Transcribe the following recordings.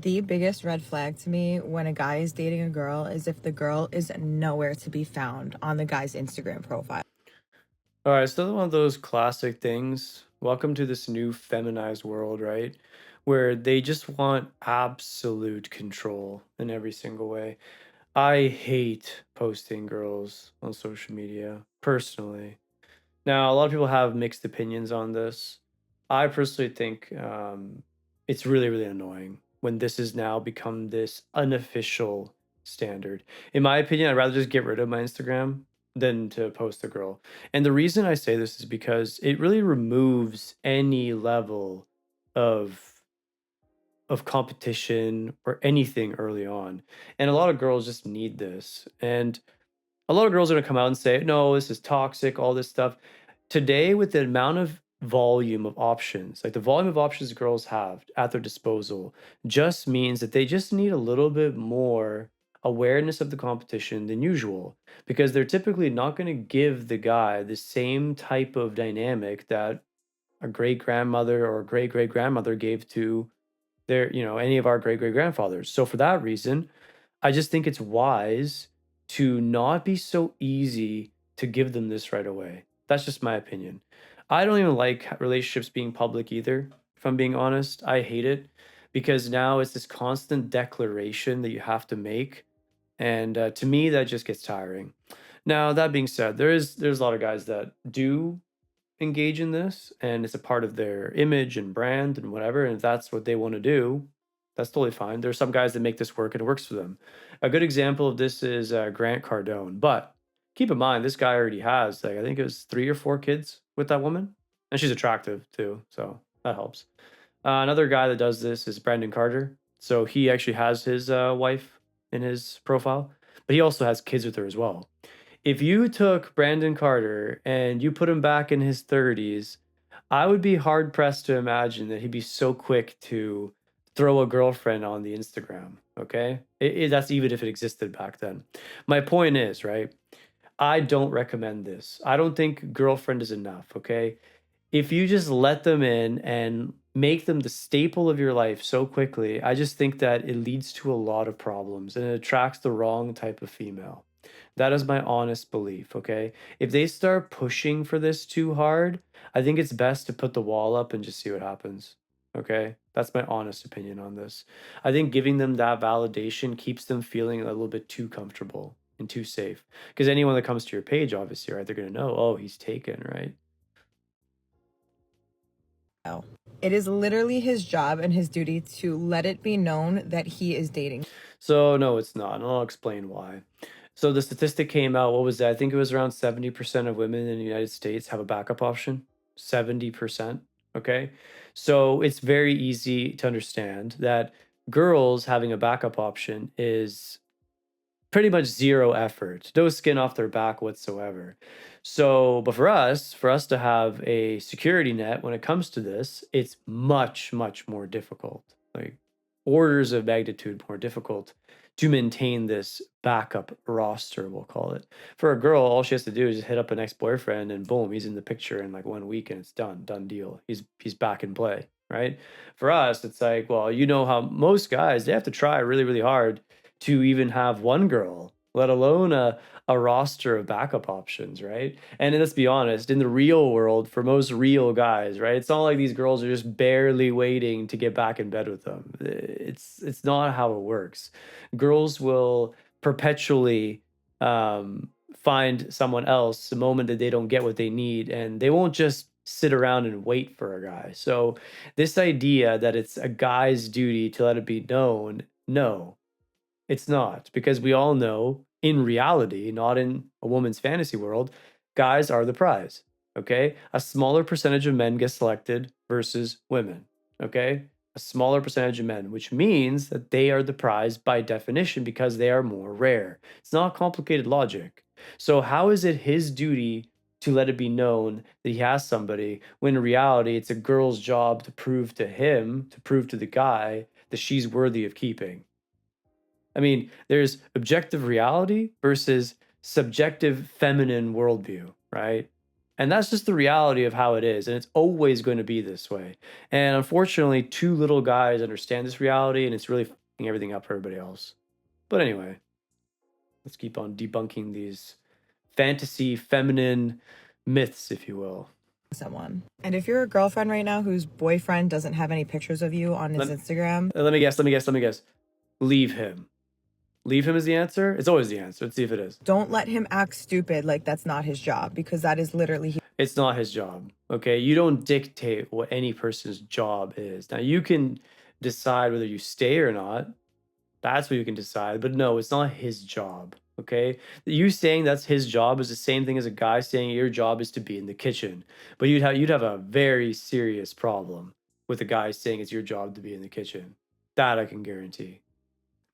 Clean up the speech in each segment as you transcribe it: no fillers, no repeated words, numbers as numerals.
The biggest red flag to me when a guy is dating a girl is if the girl is nowhere to be found on the guy's Instagram profile. All right, so one of those classic things. Welcome to this new feminized world, right? Where they just want absolute control in every single way. I hate posting girls on social media, personally. Now, a lot of people have mixed opinions on this. I personally think it's really, really annoying when this has now become this unofficial standard. In my opinion, I'd rather just get rid of my Instagram than to post a girl. And the reason I say this is because it really removes any level of competition or anything early on. And a lot of girls just need this. And a lot of girls are gonna come out and say, no, this is toxic, all this stuff. Today, with the amount of volume of options, like the volume of options girls have at their disposal, just means that they just need a little bit more awareness of the competition than usual because they're typically not going to give the guy the same type of dynamic that a great grandmother or great great grandmother gave to any of our great great grandfathers. So for that reason, I just think it's wise to not be so easy to give them this right away. That's just my opinion. I don't even like relationships being public either, if I'm being honest. I hate it because now it's this constant declaration that you have to make. And to me, that just gets tiring. Now, that being said, there's a lot of guys that do engage in this and it's a part of their image and brand and whatever, and if that's what they want to do, that's totally fine. There's some guys that make this work and it works for them. A good example of this is Grant Cardone, but keep in mind this guy already has, like, I think it was 3 or 4 kids with that woman, and she's attractive too, so that helps. Another guy that does this is Brandon Carter. So he actually has his wife in his profile, but he also has kids with her as well. If you took Brandon Carter and you put him back in his 30s, I would be hard pressed to imagine that he'd be so quick to throw a girlfriend on the Instagram. Okay. That's even if it existed back then. My point is, right? I don't recommend this. I don't think girlfriend is enough. Okay. If you just let them in and make them the staple of your life so quickly, I just think that it leads to a lot of problems and it attracts the wrong type of female. That is my honest belief, okay? If they start pushing for this too hard, I think it's best to put the wall up and just see what happens, okay? That's my honest opinion on this. I think giving them that validation keeps them feeling a little bit too comfortable and too safe. Because anyone that comes to your page, obviously, right, they're going to know, oh, he's taken, right? It is literally his job and his duty to let it be known that he is dating. So no, it's not, and I'll explain why. So the statistic came out, what was that? I think it was around 70% of women in the United States have a backup option. 70%. Okay. So it's very easy to understand that girls having a backup option is pretty much zero effort, no skin off their back whatsoever. So, but for us to have a security net when it comes to this, it's much, much more difficult, like orders of magnitude more difficult to maintain this backup roster, we'll call it. For a girl, all she has to do is just hit up an ex-boyfriend and boom, he's in the picture in like 1 week and it's done deal. He's back in play, right? For us, it's like, well, you know how most guys, they have to try really, really hard to even have one girl, let alone a roster of backup options, right? And let's be honest, in the real world, for most real guys, right, it's not like these girls are just barely waiting to get back in bed with them. It's not how it works. Girls will perpetually find someone else the moment that they don't get what they need, and they won't just sit around and wait for a guy. So this idea that it's a guy's duty to let it be known, no, it's not, because we all know in reality, not in a woman's fantasy world, guys are the prize. Okay. A smaller percentage of men get selected versus women. Okay. A smaller percentage of men, which means that they are the prize by definition because they are more rare. It's not complicated logic. So, how is it his duty to let it be known that he has somebody when in reality it's a girl's job to prove to him, to prove to the guy that she's worthy of keeping? I mean, there's objective reality versus subjective feminine worldview, right? And that's just the reality of how it is. And it's always going to be this way. And unfortunately, too little guys understand this reality, and it's really fucking everything up for everybody else. But anyway, let's keep on debunking these fantasy feminine myths, if you will. Someone. And if you're a girlfriend right now whose boyfriend doesn't have any pictures of you on his Instagram. Let me guess. Leave him. Leave him is the answer? It's always the answer. Let's see if it is. Don't let him act stupid like that's not his job, because that is literally It's not his job, okay? You don't dictate what any person's job is. Now, you can decide whether you stay or not. That's what you can decide. But no, it's not his job, okay? You saying that's his job is the same thing as a guy saying your job is to be in the kitchen. But you'd have a very serious problem with a guy saying it's your job to be in the kitchen. That I can guarantee.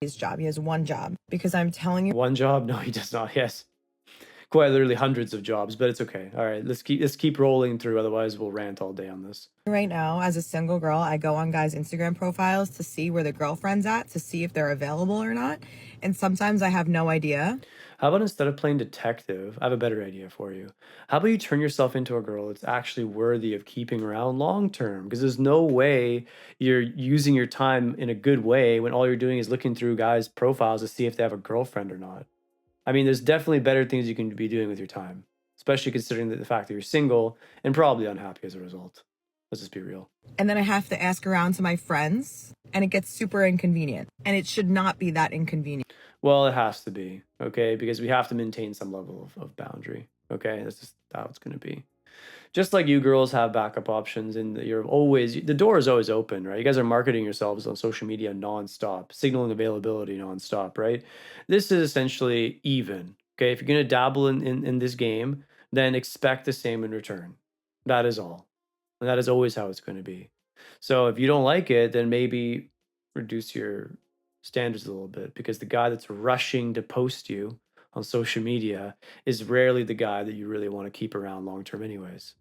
his job. He has one job, because I'm telling you One job? No, he does not. Yes. Quite literally hundreds of jobs, but it's okay. All right, let's keep rolling through. Otherwise, we'll rant all day on this. right now, as a single girl, I go on guys' Instagram profiles to see where the girlfriend's at, to see if they're available or not. And sometimes I have no idea. How about instead of playing detective, I have a better idea for you. How about you turn yourself into a girl that's actually worthy of keeping around long term? Because there's no way you're using your time in a good way when all you're doing is looking through guys' profiles to see if they have a girlfriend or not. I mean, there's definitely better things you can be doing with your time, especially considering the fact that you're single and probably unhappy as a result. Let's just be real. And then I have to ask around to my friends, and it gets super inconvenient. And it should not be that inconvenient. Well, it has to be, okay? Because we have to maintain some level of boundary, okay? That's just how it's going to be. Just like you girls have backup options, and the door is always open, right? You guys are marketing yourselves on social media nonstop, signaling availability nonstop, right? This is essentially even, okay? If you're going to dabble in this game, then expect the same in return. That is all. And that is always how it's going to be. So if you don't like it, then maybe reduce your standards a little bit, because the guy that's rushing to post you on social media is rarely the guy that you really want to keep around long term anyways,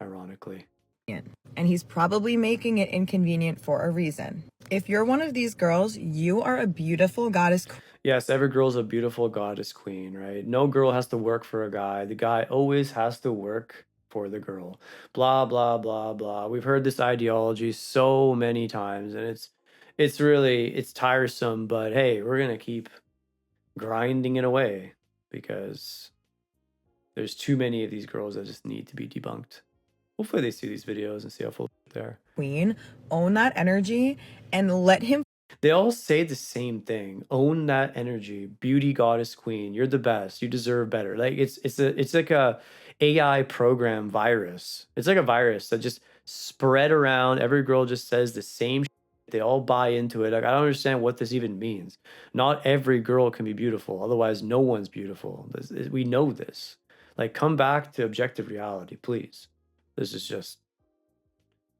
ironically. And he's probably making it inconvenient for a reason. If you're one of these girls, you are a beautiful goddess. Yes, every girl's a beautiful goddess queen, right? No girl has to work for a guy. The guy always has to work for the girl. Blah blah blah blah. We've heard this ideology so many times, and it's tiresome, but hey, we're going to keep grinding it away because there's too many of these girls that just need to be debunked. Hopefully they see these videos and see how full they are. Queen, own that energy and let him. They all say the same thing. Own that energy. Beauty goddess queen. You're the best. You deserve better. Like it's like a AI program virus. It's like a virus that just spread around. Every girl just says the same shit. They all buy into it. Like, I don't understand what this even means. Not every girl can be beautiful. Otherwise, no one's beautiful. We know this. Like, come back to objective reality, please. This is just,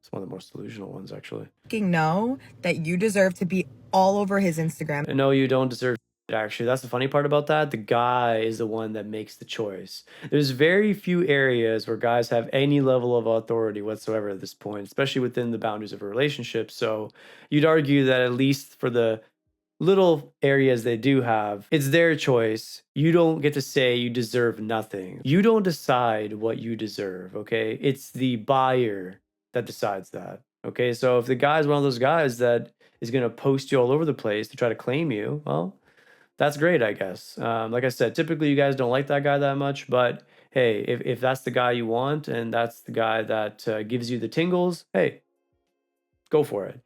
it's one of the most delusional ones, actually. Know that you deserve to be all over his Instagram. And no, you don't deserve it, actually. That's the funny part about that. The guy is the one that makes the choice. There's very few areas where guys have any level of authority whatsoever at this point, especially within the boundaries of a relationship. So you'd argue that at least for the little areas they do have, it's their choice. You don't get to say you deserve nothing. You don't decide what you deserve, okay? It's the buyer that decides that, okay? So if the guy's one of those guys that is going to post you all over the place to try to claim you, well, that's great, I guess. Like I said, typically you guys don't like that guy that much, but hey, if that's the guy you want and that's the guy that gives you the tingles, hey, go for it.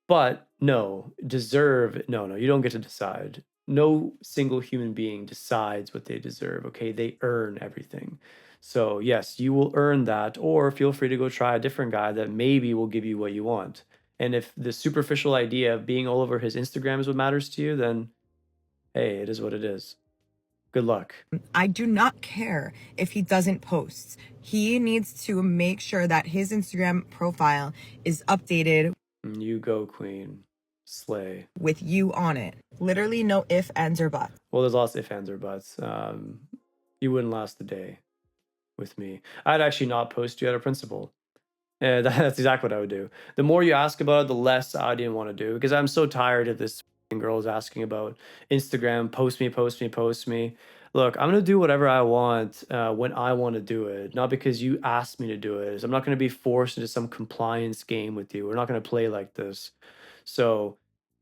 But no, no, you don't get to decide. No single human being decides what they deserve, okay? They earn everything. So, yes, you will earn that, or feel free to go try a different guy that maybe will give you what you want. And if the superficial idea of being all over his Instagram is what matters to you, then hey, it is what it is. Good luck. I do not care if he doesn't post. He needs to make sure that his Instagram profile is updated. You go, queen. Slay. With you on it. Literally no ifs, ands, or buts. Well, there's lots of ifs, ands, or buts. You wouldn't last a day with me. I'd actually not post you out of principle. That's exactly what I would do. The more you ask about it, the less I didn't want to do, because I'm so tired of this girls asking about Instagram, post me, post me, post me. Look, I'm gonna do whatever I want when I want to do it, not because you asked me to do it. I'm not gonna be forced into some compliance game with you. We're not gonna play like this. So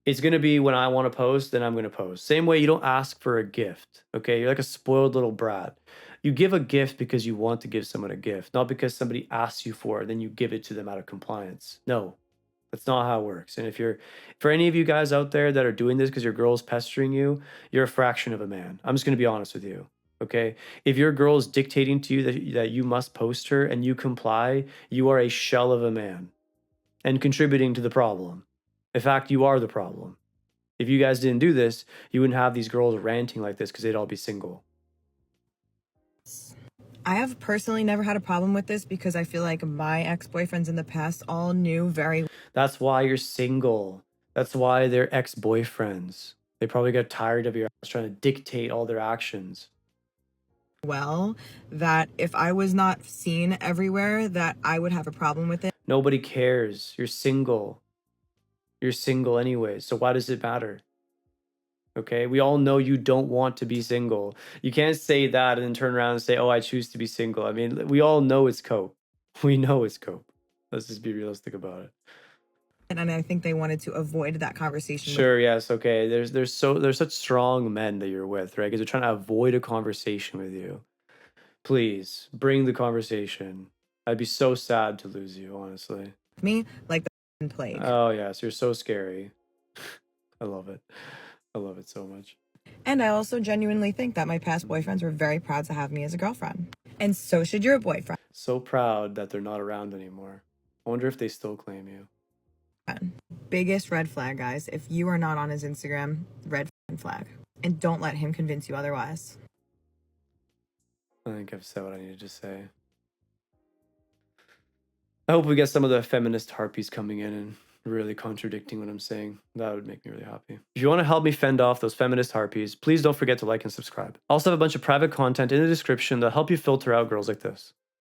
it's gonna be when I want to post, then I'm gonna post. Same way you don't ask for a gift. Okay, you're like a spoiled little brat. You give a gift because you want to give someone a gift, not because somebody asks you for it, then you give it to them out of compliance. No, that's not how it works. And if you're, for any of you guys out there that are doing this because your girl's pestering you, you're a fraction of a man. I'm just going to be honest with you. Okay. If your girl is dictating to you that you must post her and you comply, you are a shell of a man and contributing to the problem. In fact, you are the problem. If you guys didn't do this, you wouldn't have these girls ranting like this because they'd all be single. I have personally never had a problem with this because I feel like my ex-boyfriends in the past all knew very That's why you're single. That's why they're ex-boyfriends. They probably got tired of your ass trying to dictate all their actions. well that if I was not seen everywhere, that I would have a problem with it. Nobody cares. You're single. You're single anyway, so why does it matter? Okay, we all know you don't want to be single. You can't say that and then turn around and say, oh, I choose to be single. I mean, we all know it's cope. We know it's cope. Let's just be realistic about it. And I think they wanted to avoid that conversation. Sure, yes, okay. There's such strong men that you're with, right? Because they're trying to avoid a conversation with you. Please bring the conversation. I'd be so sad to lose you, honestly. With me like the plague. Oh yes, you're so scary. I love it. I love it so much. And I also genuinely think that my past boyfriends were very proud to have me as a girlfriend. And so should your boyfriend. So proud that they're not around anymore. I wonder if they still claim you. Biggest red flag, guys. If you are not on his Instagram, red flag. And don't let him convince you otherwise. I think I've said what I needed to say. I hope we get some of the feminist harpies coming in and really contradicting what I'm saying. That would make me really happy. If you want to help me fend off those feminist harpies, please don't forget to like and subscribe. I also have a bunch of private content in the description that'll help you filter out girls like this.